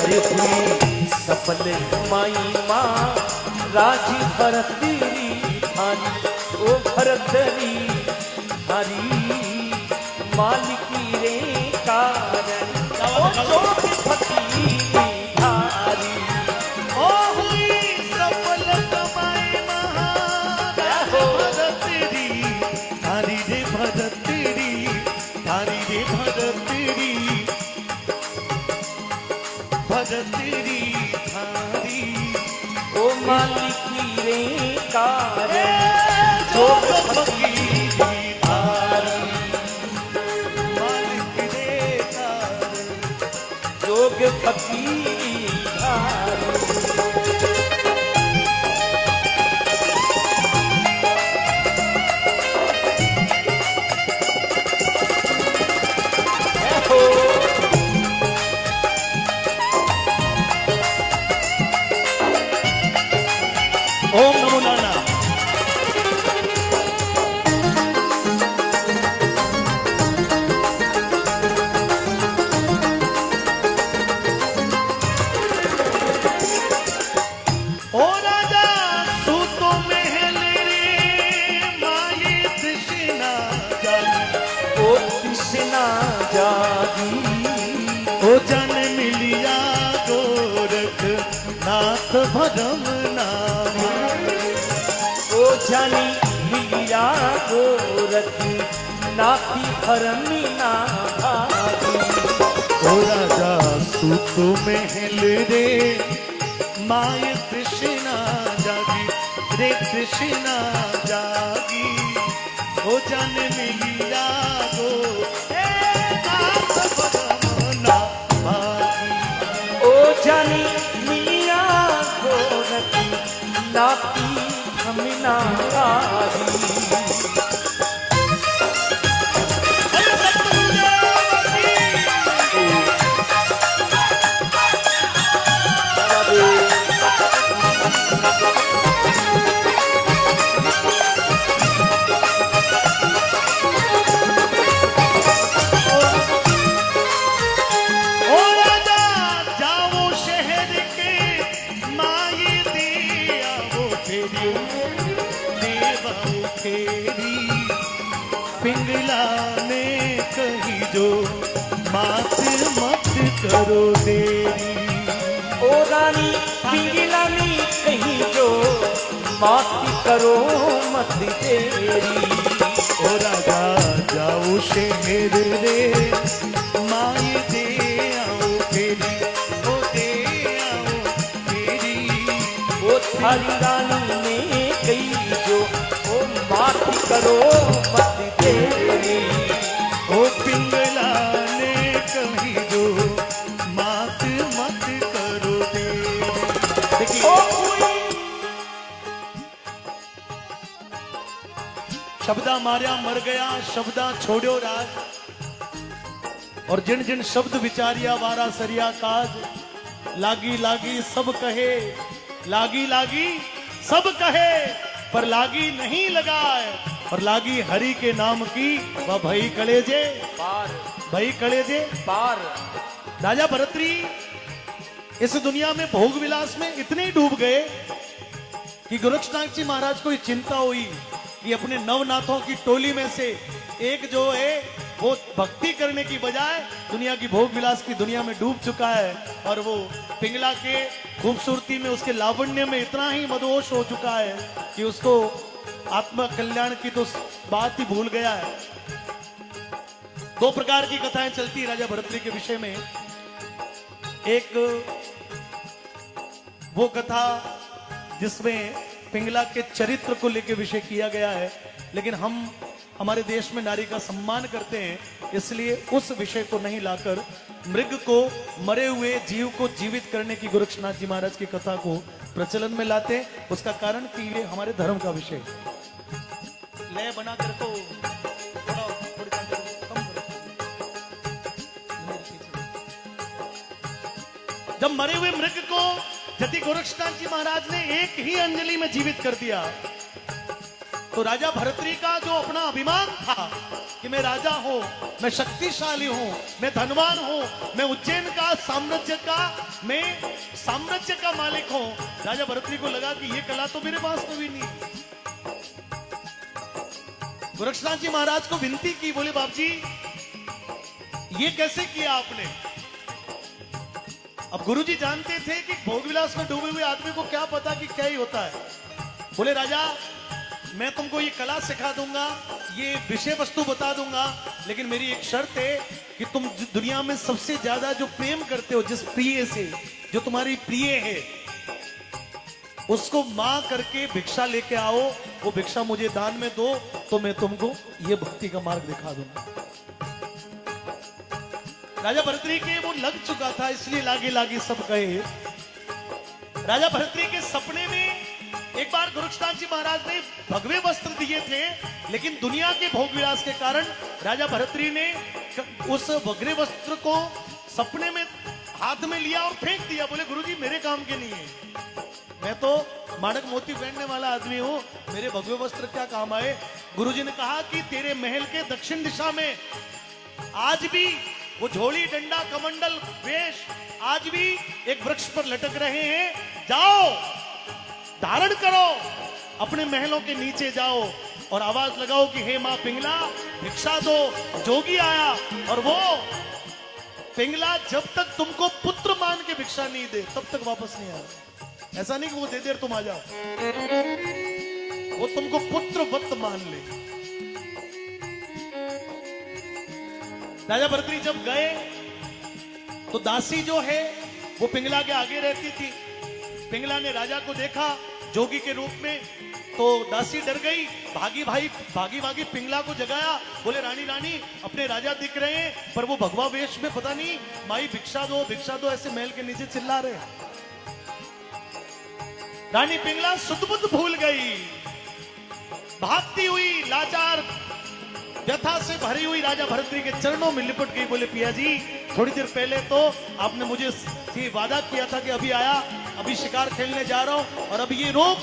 अरे हुई सफल माई माँ राजी भरतरी थारी, ओ भरतरी थारी मालिकी रे कारण, ओ जोग फकीरी थारी। ओ हुई सफल कमाई महाराज भरतरी थारी रे भरतरी थारी रे भरतरी भरतरी थारी। ओ मालिकी रे कारण जोग फकीरी थारी, मालिक रे कारण जोग फकीरी थारी। ओम नमो नारायण। ओ राजा सूतो महल रे माये तृष्णा जागी, ओ कृष्णा जागी, ओ जन मिलिया गोरख नाथ भरम नामा। ओ जानी मिलिया गोरखी नाथी धर्मी ना भागी। ओ राजा सूतो महल रे माय कृष्णा जागी रे कृष्णा जागी, ओ जन मिलिया गो नाथ भरमना भागी। ओ जानी मिलिया गोरखी नाथी धर्मी ना भागी। ओ राजा जाओ शहर के माये दिया वो फेरी देवा फेरी, पिंगला ने कही जो मात मत करो देरी। ओ रानी पिंगलानी कहीं जो माती करो मत देरी। ओ राजा जाओ शहर रे माये दे आओ फेरी, ओ दे आओ फेरी। ओ थारी रानी ने कही जो ओ माती करो मत देरी। ओ पिंगला ने कही जो मात मत करो देरी। ओ कोई शब्दा मारिया मर गया शब्दा छोड़ो राज, और जिन जिन शब्द विचारिया वारा सरिया काज। लागी लागी सब कहे लागी लागी सब कहे, पर लागी नहीं लगाए, और लागी हरि के नाम की वह भई कलेजे पार भई कलेजे। पार। राजा भरतरी इस दुनिया में भोग विलास में इतने डूब गए कि गोरक्षनाथ जी महाराज को ये चिंता हुई कि अपने नवनाथों की टोली में से एक जो है वो भक्ति करने की बजाय दुनिया की भोग विलास की दुनिया में डूब चुका है, और वो पिंगला के खूबसूरती में उसके लावण्य में इतना ही मदहोश हो चुका है कि उसको आत्म कल्याण की तो बात ही भूल गया है। दो प्रकार की कथाएं चलती है राजा भरतरी के विषय में। एक वो कथा जिसमें पिंगला के चरित्र को लेकर विषय किया गया है, लेकिन हम हमारे देश में नारी का सम्मान करते हैं, इसलिए उस विषय को नहीं लाकर मृग को, मरे हुए जीव को जीवित करने की गोरक्षनाथ जी महाराज की कथा को प्रचलन में लाते हैं। उसका कारण कि ये हमारे धर्म का विषय लय बनाकर तो जब मरे हुए मृग को यदि गोरक्षनाथ जी महाराज ने एक ही अंजलि में जीवित कर दिया, तो राजा भरतरी का जो अपना अभिमान था कि मैं राजा हूं, मैं शक्तिशाली हूं, मैं धनवान हूं, मैं उज्जैन का साम्राज्य का मालिक हूं। राजा भरतरी को लगा कि ये कला तो मेरे पास में भी नहीं। गोरक्षनाथ जी महाराज को विनती की, बोले बाप जी ये कैसे किया आपने? अब गुरुजी जानते थे कि भोग विलास में डूबे हुए आदमी को क्या पता कि क्या ही होता है। बोले राजा मैं तुमको ये कला सिखा दूंगा, ये विषय वस्तु बता दूंगा, लेकिन मेरी एक शर्त है कि तुम दुनिया में सबसे ज्यादा जो प्रेम करते हो, जिस प्रिय से, जो तुम्हारी प्रिय है, उसको मां करके भिक्षा लेके आओ। वो भिक्षा मुझे दान में दो तो मैं तुमको ये भक्ति का मार्ग दिखा दूंगा। राजा भरतरी के वो लग चुका था, इसलिए लागे लागे सब कहे। राजा भरतरी के सपने में एक बार गोरक्षनाथ जी महाराज ने भगवे वस्त्र दिए थे, लेकिन दुनिया के भोग विलास के कारण राजा भरतरी ने उस भगवे वस्त्र को सपने में हाथ में लिया और फेंक दिया। बोले गुरुजी मेरे काम के नहीं है, मैं तो माणक मोती पहनने वाला आदमी हूं, मेरे भगवे वस्त्र क्या काम आए। गुरुजी ने कहा कि तेरे महल के दक्षिण दिशा में आज भी वो झोली डंडा कमंडल वेश आज भी एक वृक्ष पर लटक रहे हैं। जाओ धारण करो, अपने महलों के नीचे जाओ और आवाज लगाओ कि हे मां पिंगला भिक्षा दो। जोगी आया और वो पिंगला जब तक तुमको पुत्र मान के भिक्षा नहीं दे तब तक वापस नहीं आया। ऐसा नहीं कि वो दे दे तुम आ जाओ, वो तुमको पुत्रवत मान ले। राजा भरतरी जब गए तो दासी जो है वो पिंगला के आगे रहती थी। पिंगला ने राजा को देखा जोगी के रूप में, तो दासी डर गई, भागी भागी पिंगला को जगाया। बोले रानी रानी अपने राजा दिख रहे हैं, पर वो भगवा वेश में, पता नहीं माई भिक्षा दो ऐसे महल के नीचे चिल्ला रहे हैं। रानी पिंगला सुध-बुध भूल गई, भागती हुई लाचार व्यथा से भरी हुई राजा भरतरी के चरणों में लिपट गई। बोले पिया जी थोड़ी देर पहले तो आपने मुझे वादा किया था कि अभी आया, अभी शिकार खेलने जा रहा हूं और अभी ये रोक।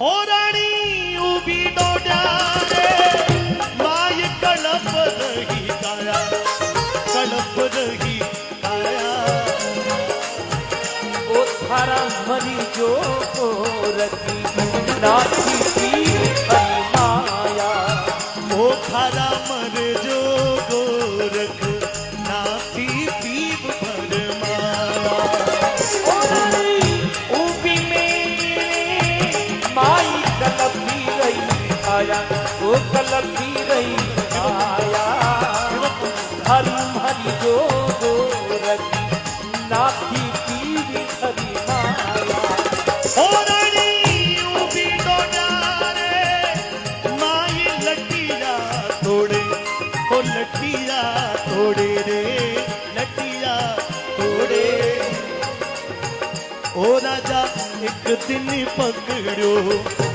ओ रानी उबी डोडा रे माय कलप रही काया, कलप रही काया। ओ थारा मरी जो रखी नाची पीर हरी माया। ओ थारा मर जो गोरख नाती पीप भर माया। ओ रानी उबी में माई कलपी रही आया, ओ कलपी रही आया। हरी हरी जो रखी नाची पीर हरी माया। ओ रानी उबी डोडा रे माई लटिया तोड़े, ओ लटिया तोड़े रे लटिया तोड़े। ओ राजा एक दिन पकड़ो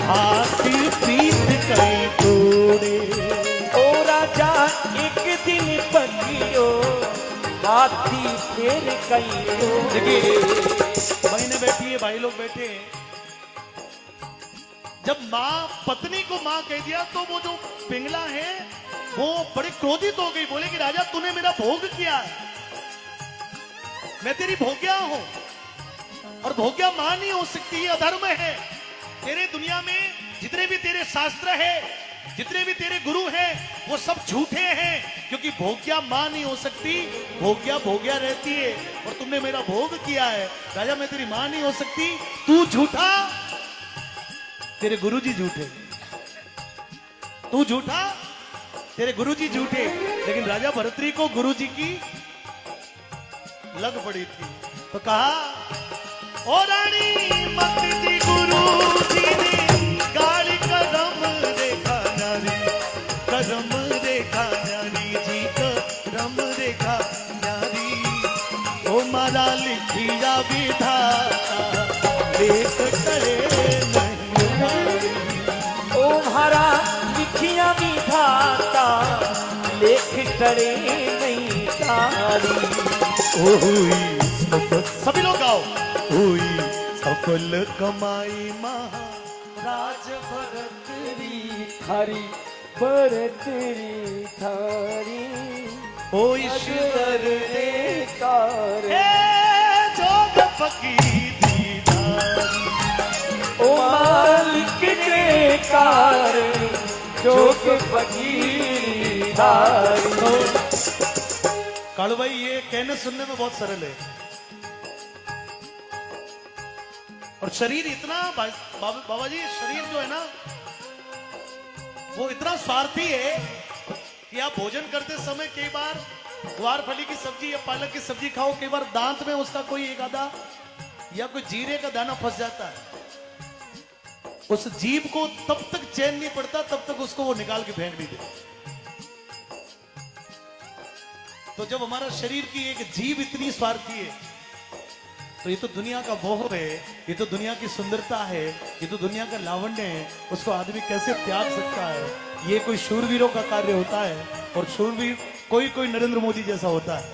हाथी पीठ कई तोड़े। ओ राजा एक दिन पकड़ो हाथी फिर कई तोड़े। बहने बैठी है, भाई लोग बैठे हैं। जब माँ पत्नी को माँ कह दिया तो वो जो पिंगला है वो बड़े क्रोधित हो गई। बोले कि राजा तूने मेरा भोग किया है, मैं तेरी भोग्या हूं और भोग्या मां नहीं हो सकती, ये अधर्म है। तेरे दुनिया में जितने भी तेरे शास्त्र है, जितने भी तेरे गुरु हैं, वो सब झूठे हैं, क्योंकि भोग्या मां नहीं हो सकती, भोग्या भोग्या रहती है। और तुमने मेरा भोग किया है राजा, मैं तेरी मां नहीं हो सकती। तू झूठा, तेरे गुरुजी झूठे, तू झूठा, तेरे गुरुजी झूठे। लेकिन राजा भरतरी को गुरुजी की लग पड़ी थी, तो कहा ओ रानी मत दी गुरुजी ने गाली करम देखा नारी, करम देखा नारी जी, करम देखा नारी। ओ मारा लिखिया विधाता देख करे नहीं नारी। ओ हरा लिखिया विधाता लेख करे नहीं तारी। सभी लोग गाओ। हुई सफल कमाई महा राज भरतरी थारी भरतरी थारी ओ ईश्वर रे कार हे जोग फकीरी धारी। ओ मालिक रे कार जोग फकीरी धारी। कालू भाई ये कहने सुनने में बहुत सरल है और शरीर इतना बाबा जी शरीर जो है ना वो इतना स्वार्थी है कि आप भोजन करते समय कई बार ग्वार फली की सब्जी या पालक की सब्जी खाओ, कई बार दांत में उसका कोई एक आधा या कोई जीरे का दाना फंस जाता है। उस जीभ को तब तक चैन नहीं पड़ता तब तक उसको वो निकाल के फेंक नहीं देता। तो जब हमारा शरीर की एक जीभ इतनी स्वार्थी है तो ये तो दुनिया का मोह है, ये तो दुनिया की सुंदरता है, ये तो दुनिया का लावण्य है, उसको आदमी कैसे त्याग सकता है। ये कोई शूरवीरों का कार्य होता है और शूरवीर कोई नरेंद्र मोदी जैसा होता है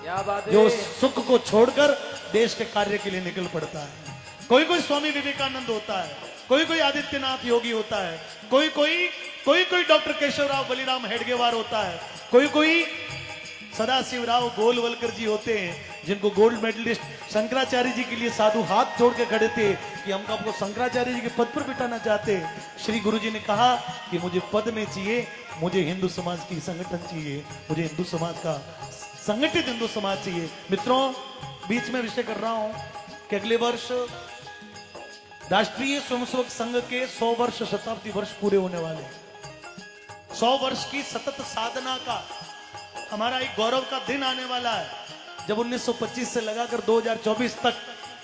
क्या बात है। जो सुख को छोड़कर देश के कार्य के लिए निकल पड़ता है। कोई स्वामी विवेकानंद होता है, कोई आदित्यनाथ योगी होता है, कोई डॉक्टर केशवराव बलिराम हेडगेवार होता है, कोई सदाशिवराव गोलवलकर जी होते हैं जिनको गोल्ड मेडलिस्ट शंकराचार्य जी के लिए साधु हाथ जोड़ के खड़े थे कि हम आपको शंकराचार्य जी के पद पर बिठाना चाहते हैं। श्री गुरु जी ने कहा कि मुझे पद नहीं चाहिए, मुझे हिंदू समाज की संगठन चाहिए, मुझे हिंदू समाज का संगठित हिंदू समाज चाहिए। मित्रों बीच में विषय कर रहा हूं कि अगले वर्ष राष्ट्रीय स्वयंसेवक संघ के 100 वर्ष शताब्दी वर्ष पूरे होने वाले हैं। 100 वर्ष की सतत साधना का हमारा एक गौरव का दिन आने वाला है जब 1925 से लगाकर 2024 तक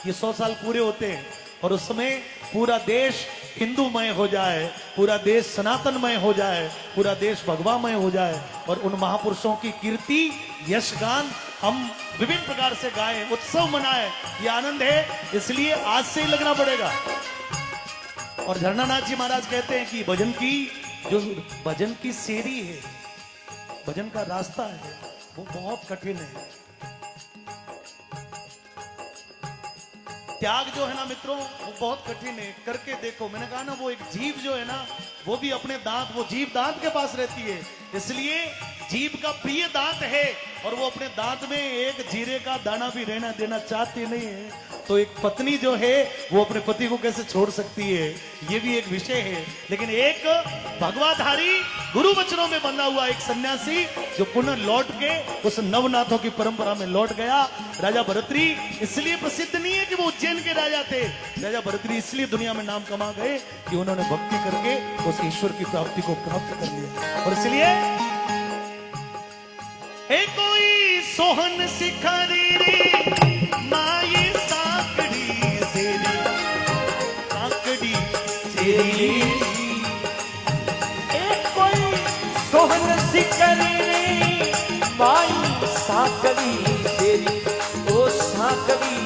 ये 100 साल पूरे होते हैं और उस समय पूरा देश हिंदूमय हो जाए, पूरा देश सनातनमय हो जाए, पूरा देश भगवामय हो जाए और उन महापुरुषों की कीर्ति यशगान हम विभिन्न प्रकार से गाएं, उत्सव मनाएं। ये आनंद है, इसलिए आज से ही लगना पड़ेगा। और झरनानाथ जी महाराज कहते हैं कि भजन की सीढ़ी है, भजन का रास्ता है, वो बहुत कठिन है। त्याग जो है ना मित्रों वो बहुत कठिन है, करके देखो। मैंने कहा ना वो एक जीभ जो है ना वो भी अपने दांत, वो जीभ दांत के पास रहती है, इसलिए जीभ का प्रिय दांत है और वो अपने दांत में एक जीरे का दाना भी रहना देना चाहती नहीं है। तो एक पत्नी जो है वो अपने पति को कैसे छोड़ सकती है, ये भी एक विषय है। लेकिन एक भगवाधारी गुरु वचनों में बंधा हुआ एक सन्यासी जो पुनः लौट के उस नवनाथों की परंपरा में लौट गया। राजा भरतरी इसलिए प्रसिद्ध नहीं है कि वो उज्जैन के राजा थे, राजा भरतरी इसलिए दुनिया में नाम कमा गए कि उन्होंने भक्ति करके उस ईश्वर की प्राप्ति को प्राप्त कर लिया। और इसलिए कोई सोहन सिखारी रे माई साकड़ी सेरी, साकड़ी सेरी। कोई सोहन सिकरी रे माई साकरी तेरी, ओ साकरी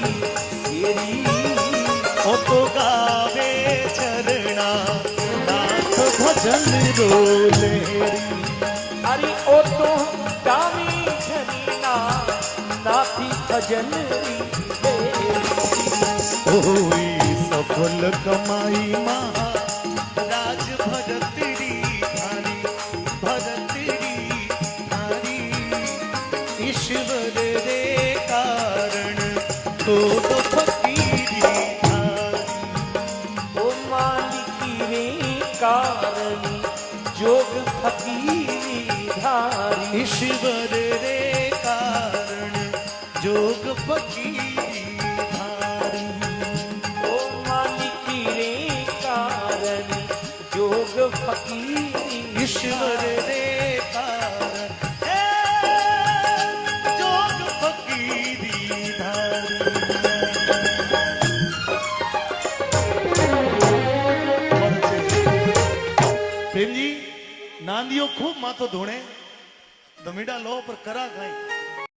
तेरी। ओ तो गावे झरना नाथ भजन रोलेरी, अरे ओ तो गावी झरना नाथी भजन होई सफल कमाई महाराज भरतरी थारी, भरतरी थारी। ईश्वर रे कारण तो फकीरी थारी। ओ मालिकी रे कारण जोग फकीरी धारी। ईश्वर रे कारण जोग फकीरी धारी। ओ मालिकी रे कारण जोग फकीरी। ईश्वर रे कारण जोग फकीरी धारी। प्रेम जी नांदियों खूब माथो धोणे, दमीडा लो पर करा खाई।